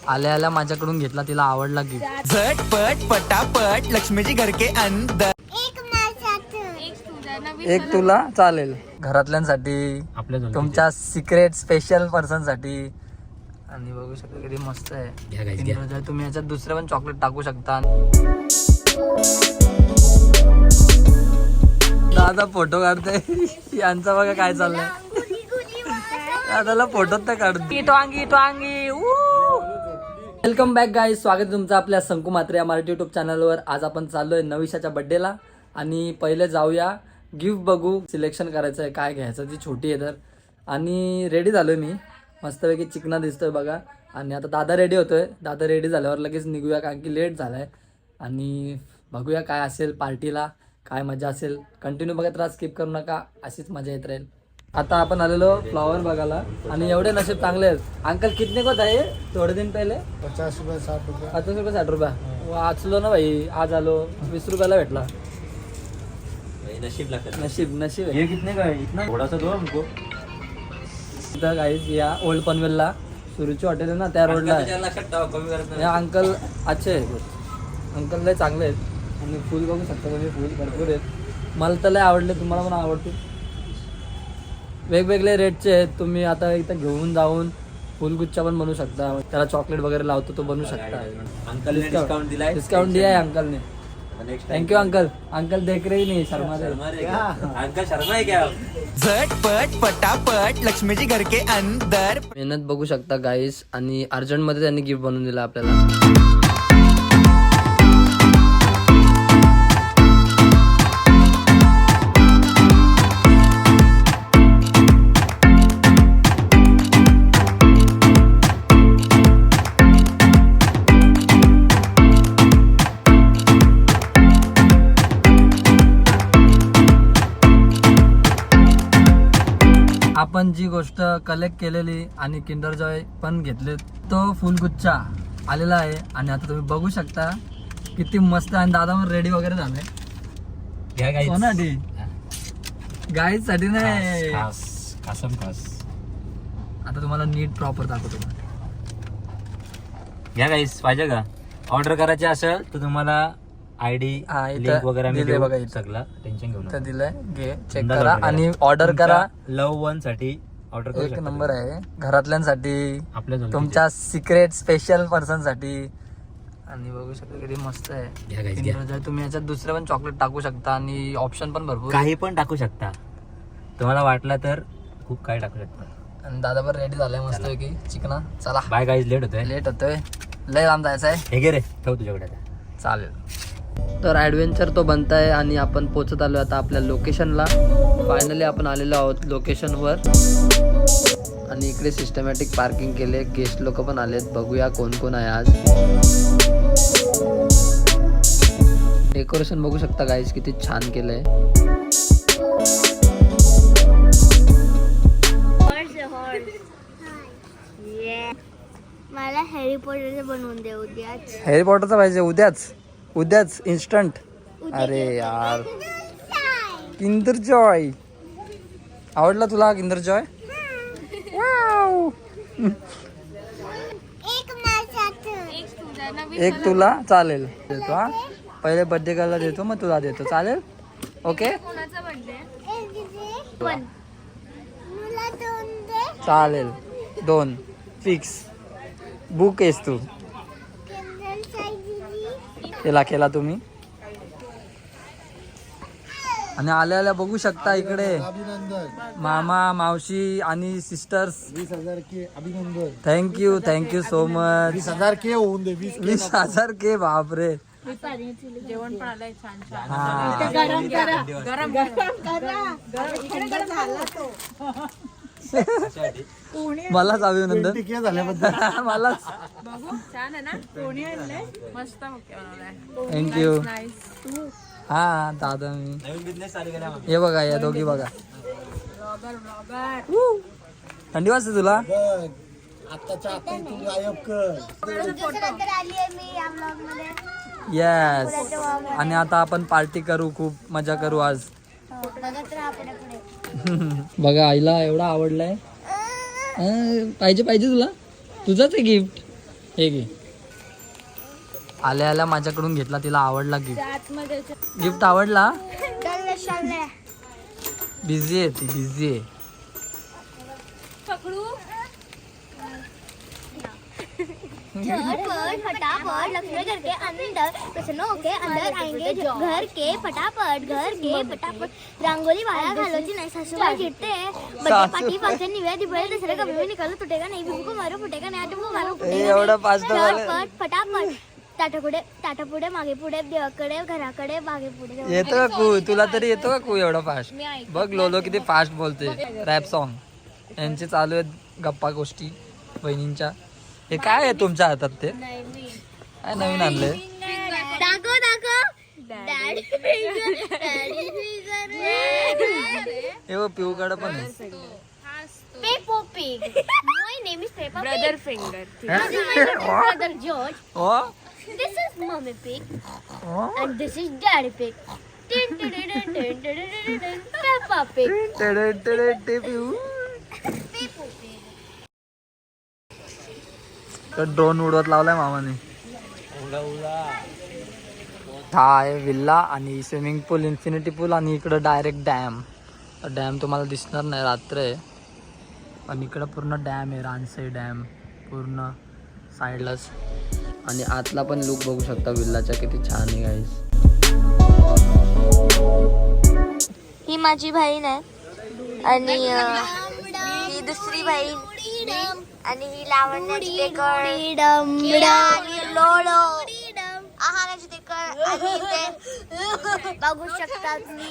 आल्या आल्या माझ्याकडून घेतला, तिला आवडला गिफ्ट. झटपट पटापट लक्ष्मीजी घर के अंदर. एक तुला चालेल. घरातल्यांसाठी, तुमच्या सिक्रेट स्पेशल पर्सन साठी. आणि बघू शकता किती मस्त आहे. तुम्ही याच्यात दुसरे पण चॉकलेट टाकू शकता. दादा फोटो काढते. यांचा बघा काय चाललंय. दादाला फोटो तर काढते. टवांगी टवांगी. वेलकम बॅक गाईज, स्वागत तुमचं आपल्या संकू म्हात्रे या मराठी युट्यूब चॅनलवर. आज आपण चाललोय नविशाच्या बर्थडेला आणि पहिले जाऊया गिफ्ट बघू. सिलेक्शन करायचं आहे काय घ्यायचं, ती छोटी आहे तर. आणि रेडी झालोय मी मस्तपैकी, चिकना दिसतोय बघा. आणि आता दादा रेडी होतोय. दादा रेडी झाल्यावर लगेच निघूया कारण की लेट झालाय. आणि बघूया काय असेल पार्टीला, काय मजा असेल. कंटिन्यू बघत राहा, स्किप करू नका, अशीच मजा येत राहील. आता आपण आलेलो फ्लॉवर बघायला आणि एवढे नशीब चांगले आहेत. अंकल कितने को था ये थोड़े दिन पहले? 50 रुपये 60 रुपये. 50 रुपये 60 रुपये. वाचलो ना भाई, आज आलो 20 रुपयाला भेटला. नशीब लागतं. नशीब नशीब है. ये कितने का है? इतना थोड़ा सा दो हमको. इथं गाईज या ओल्ड पनवेलला सुरुची हॉटेल आहे ना, त्या रोडला आहे. कमी करत नाही. हे अंकल अच्छे आहेत. अंकल लय चांगले आहेत. आणि फुल बघू शकता तुम्ही, फुल भरपूर आहेत. मला तर लय आवडले, तुम्हाला पण आवडतील. वेगवेगळे रेटचे आहेत. तुम्ही आता इथं घेऊन जाऊन फुलगुच्छा पण बनवू शकता. त्याला चॉकलेट वगैरे लावतो तो बनवू शकता. अंकल ने डिस्काउंट दिलाय. डिस्काउंट दिया है अंकल ने. Next thank you uncle. अंकल देख रहे ही नहीं, शर्मा दे. अंकल शर्मा है क्या? झटपट पटापट लक्ष्मीजी घर के अंदर. मेहनत बघू शकता गाईस. आणि अर्जंटमध्ये त्यांनी गिफ्ट बनवून दिलं आपल्याला. आपण जी गोष्ट कलेक्ट केलेली आणि किंडर जॉय पण घेतले, तो फुलगुच्छा आलेला आहे. आणि आता तुम्ही बघू शकता किती मस्त. आणि दादा पण रेडी वगैरे झालाय. घ्या गाईस. कोणासाठी? गाईज साठी नाही. खासम खास. आता तुम्हाला नीट प्रॉपर दाखवतो. घ्या गाईस, पाहिजे का? ऑर्डर करायचे असेल तर तुम्हाला आयडी लिंक वगैरे मी देऊ बघा. सगळं टेन्शन घेऊ नका. दिलंय, घे चेक करा आणि ऑर्डर करा. लव वन साठी ऑर्डर करू एक शकता. नंबर आहे. घरातल्यांसाठी, आपल्या तुमच्या सिक्रेट स्पेशल पर्सन साठी. आणि बघू शकता किती मस्त आहे. घ्या गाईस, घ्या. Kinder Joy. तुम्ही याच्यात दुसरे पण चॉकलेट टाकू शकता आणि ऑप्शन पण भरपूर. काही पण टाकू शकता, तुम्हाला वाटलं तर खूप काही टाकू शकता. आणि दादा पण रेडी झालाय मस्त की चिकना. चला बाय गाईस, लेट होतोय. लेट होतोय, लय लांब जायचं आहे. हे घे रे, ठेव तुझ्याकडे आता. चालेल. तर ॲडव्हेंचर तो बनताय आणि आपण पोचत आलो आता आपल्या लोकेशनला. फायनली आपण आलेलो आहोत लोकेशनवर. आणि इकडे सिस्टमॅटिक पार्किंग केले. गेस्ट लोक पण आलेत. बघूया कोण कोण आहे आज. डेकोरेशन बघू शकता गाईस, किती छान केलंय. मला हॅरी पॉटरचं बनवून दे उद्याच. हॅरी पॉटरचा पाहिजे उद्याच इन्स्टंट. अरे यार, किंडर जॉय आवडला तुला? Kinder Joy wow. एक तुला चालेल, देतो. हा, पहिले बर्थडे गर्लला देतो, मग तुला देतो. चालेल, ओके चालेल. 2 फिक्स. बुक आहेस तू. केला तुम्ही. आणि आल्या बघू शकता इकडे अभिनंदन. मामा, मावशी आणि सिस्टर्स. 20,000 के अभिनंदन. Thank you so much. 20,000 के होऊन दे. 20,000 के. बापरे. जेवण पण आलंय छान छान. हा, गरम गरम मलाच अभिनंदन. के झाल्याबद्दल मलाच. छान आहे ना. कोणी आणलंय? मस्त मुख्य बनवलाय. थँक्यू. हा दादा, मी नवीन बिझनेस चालू केला. हे बघा, या दोघी बघा. थंडी वाजते तुला? आत्ताच्या आता तू गायब कर. येस. आणि आता आपण पार्टी करू, खूप मजा करू आज. बघा, आईला एवढा आवडलाय. पाहिजे तुला, तुझाच आहे गिफ्ट. हे घे. आल्या आल्या माझ्याकडून घेतला, तिला आवडला गिफ्ट. गिफ्ट आवडला. बिझी आहे ती, बिझी आहे. फटाफट लक्ष्मी घर के अंदर कृष्णों के अंदर आएंगे घर के फटाफट रांगोली वाया घालोची नाही सासूबाई चिडते बर्थडे पार्टी फंक्शन निव्या दिवाळी दसरा कभी भी निकालो तुटेगा नहीं बिबू को मारो फुटेगा नहीं आटू को मारो एवढा फास्ट फटाफट ताटापुढे मागे पुढे देवाकडे घराकडे मागे पुढे येतो का कू? तुला तरी येतो का कू एवढा फास्ट? बघ लोलो किती फास्ट बोलते. रॅप सॉन्ग यांचे चालू आहेत गप्पा गोष्टी बहिणींच्या. हे काय आहे तुमच्या हातात? ते काय नवीन आणलंय? हे बघ पिऊकडे पण आहे. Peppa Pig. My name is Peppa Pig. Brother finger. This is my brother George. हो This is Mommy Pig. हो. And this is Daddy Pig. Dun, dun, dun, dun, dun, dun, dun, dun, dun. Peppa Pig. टेडे टेडे टे पिऊ. Peppa Pig. तर drone उडवत लावलाय मामाने. हा आहे विल्ला आणि स्विमिंग पूल, इन्फिनिटी पूल आणि इकडं डायरेक्ट डॅम. डॅम तुम्हाला दिसणार नाही, रात्र आहे. पण इकडं पूर्ण डॅम आहे, रानसई डॅम पूर्ण साईडलाच. आणि आतला पण लुक बघू शकता विल्लाचा, किती छान आहे गाईस. ही माझी बहीण आहे आणि ही दुसरी बहीण आणि ही लावण्याची डेकर आणि लोलो आहाराची डेकर आणि इथे बघू शकता तुम्ही.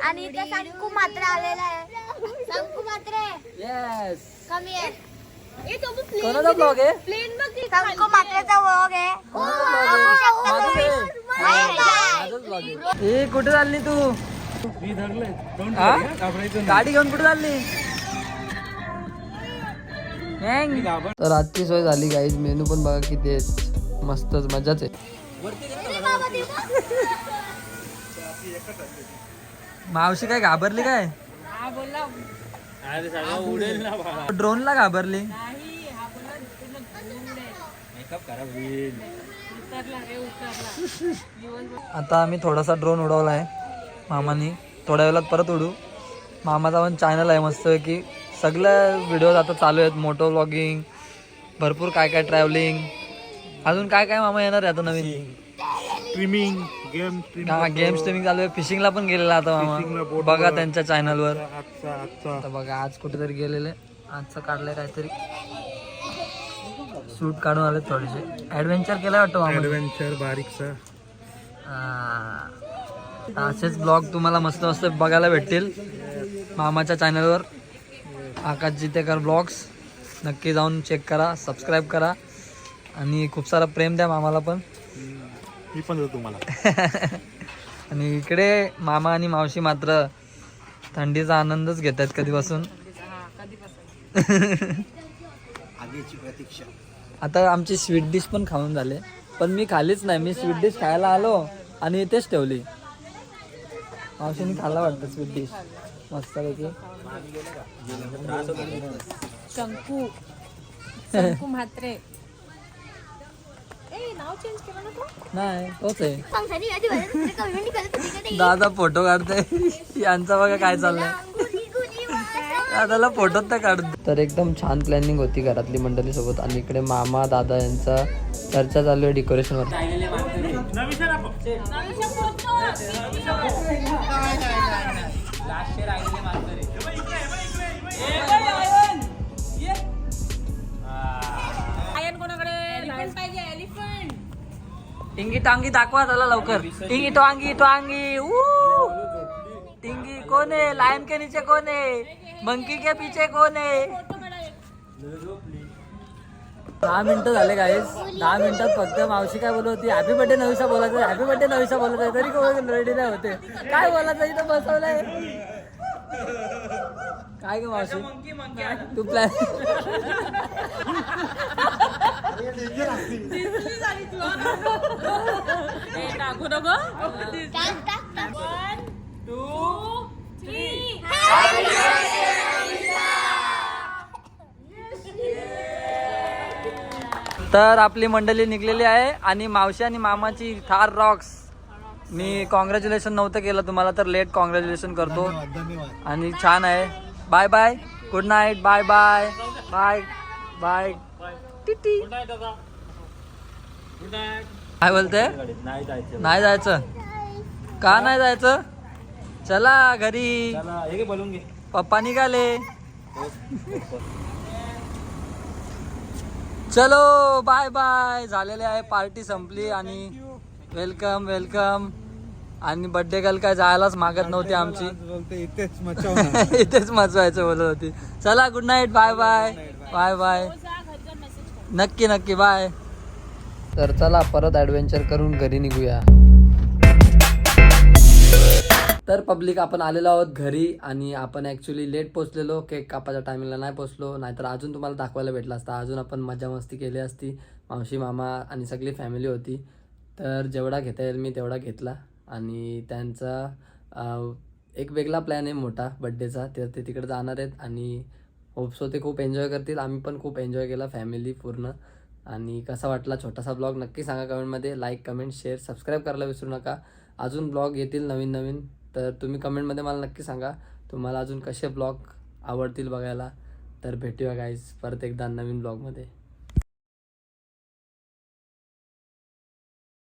आणि इथे संकू मात्र आलेला आहे. संकू मात्र येस. कमी आहे. कोणाचा ब्लॉग आहे? संकू मात्रेचा व्लॉग आहे. बघू शकता तुम्ही. माझाच ब्लॉग आहे. ए कुठे चालली तू? हा? गाडी घेऊन कुठे चालली? तर आजची सोय झाली गाईज. मेनू पण बघा किती आहेत, मस्तच मजाच आहे. मावशी काय घाबरली काय? ड्रोनला घाबरली. आता आम्ही थोडासा ड्रोन उडवलाय मामानी, थोड्या वेळात परत उडू. मामाचा पण चॅनल आहे मस्त की सगळ्या व्हिडिओज आता चालू आहेत. मोटो व्लॉगिंग, भरपूर काय काय ट्रॅव्हलिंग, अजून काय काय मामा येणार आहे आता नवीन. स्ट्रीमिंग गेम हा गेम स्ट्रीमिंग चालू आहे. फिशिंगला पण गेलेला आता मामा, बघा त्यांच्या चॅनलवर. आता बघा आज कुठेतरी गेलेले, आजचं काढलंय काहीतरी शूट काढून आले. थोडेसे ऍडव्हेंचर केलं वाटतं मामा. ऍडव्हेंचर बारीकसा. असेच ब्लॉग तुम्हाला मस्त मस्त बघायला भेटतील मामाच्या चॅनलवर, आकाश जितेकर ब्लॉग्स. नक्की जाऊन चेक करा, सबस्क्राईब करा आणि खूप सारा प्रेम द्या मामाला पण. मी पण देतो तुम्हाला. आणि इकडे मामा आणि मावशी मात्र थंडीचा आनंदच घेत आहेत कधीपासून. आता आमची स्वीट डिश पण खाऊन झाले, पण मी खालीच नाही. मी स्वीट डिश खायला आलो आणि इथेच ठेवली. मावशीने खाल्ला वाटतं स्वीट डिश मस्तपैकी. शंकू शंकू म्हात्रे. नाव चेंज केलं ना तू? नाही तोच आहे. पावसाने या दिवसात दुसरी कमेंट करत होती का नाही? दादा फोटो काढते. यांचा बघा काय चाललंय. दादाला फोटोत तर काढ. तर एकदम छान प्लॅनिंग होती घरातली मंडळी सोबत. आणि इकडे मामा दादा यांचा चर्चा चालू आहे डेकोरेशन वर. टिंगी टांगी दाखवा त्याला लवकर. टिंगी टांगी टांगी. टिंगी कौन है? लायन के नीचे कौन है? मंकी के पीछे कौन है? 10 मिनिटं झाले गाईस. 10 मिनिटात फक्त मावशी काय बोलत होती, हॅपी बर्थडे नवीसा बोलायचं, हॅपी बर्थडे नवीसा बोलत आहे. तरी कोण रेडी नाही होते. काय बोलायचं इथं बसवलंय. काय ग मावशी तू प्लॅन टाकू नको. टाक. 1 2 3. तर आपली मंडळी निघलेली आहे आणि मावशी आणि मामाची थार रॉक्स. मी कॉंग्रॅच्युलेशन नव्हतं केलं तुम्हाला, तर लेट कॉंग्रॅच्युलेशन करतो. आणि छान आहे. Bye bye, good night, bye bye bye bye. टिटी काय बोलते? नाही जायचं का? नाही जायचं? चला घरी, पप्पा निघाले. चलो बाय बाय. झालेले आहे, पार्टी संपली आणि वेलकम वेलकम. आणि बर्थडे गर्ल काय जायलाच मागत नव्हती आमची. इथेच मचवायचं बोलत होती. चला good night, bye bye bye bye. नक्की नक्की बाय. तर चला परत ॲडव्हेंचर करून घरी निघूया. तर पब्लिक आपण आलेलो आहोत घरी आणि आपण ॲक्च्युली लेट पोचलेलो. केक कापाच्या टायमिंगला नाही पोचलो, नाहीतर अजून तुम्हाला दाखवायला भेटला असता. अजून आपण मजा मस्ती केली असती. मावशी मामा आणि सगळी फॅमिली होती. तर जेवढा घेता येईल मी तेवढा घेतला. आणि त्यांचा एक वेगळा प्लॅन आहे मोठा बड्डेचा, तर ते तिकडे जाणार आहेत आणि होप्सो ते खूप एन्जॉय करतील. आम्ही पण खूप एन्जॉय केला फॅमिली पूर्ण. आणि कसा वाटला छोटासा ब्लॉग नक्की सांगा कमेंटमध्ये. लाईक कमेंट शेअर सबस्क्राईब करायला विसरू नका. अजून ब्लॉग येतील नवीन नवीन, तर तुम्ही कमेंटमध्ये मला नक्की सांगा तुम्हाला अजून कसे ब्लॉग आवडतील बघायला. तर भेटूया गाईज परत एकदा नवीन ब्लॉगमध्ये.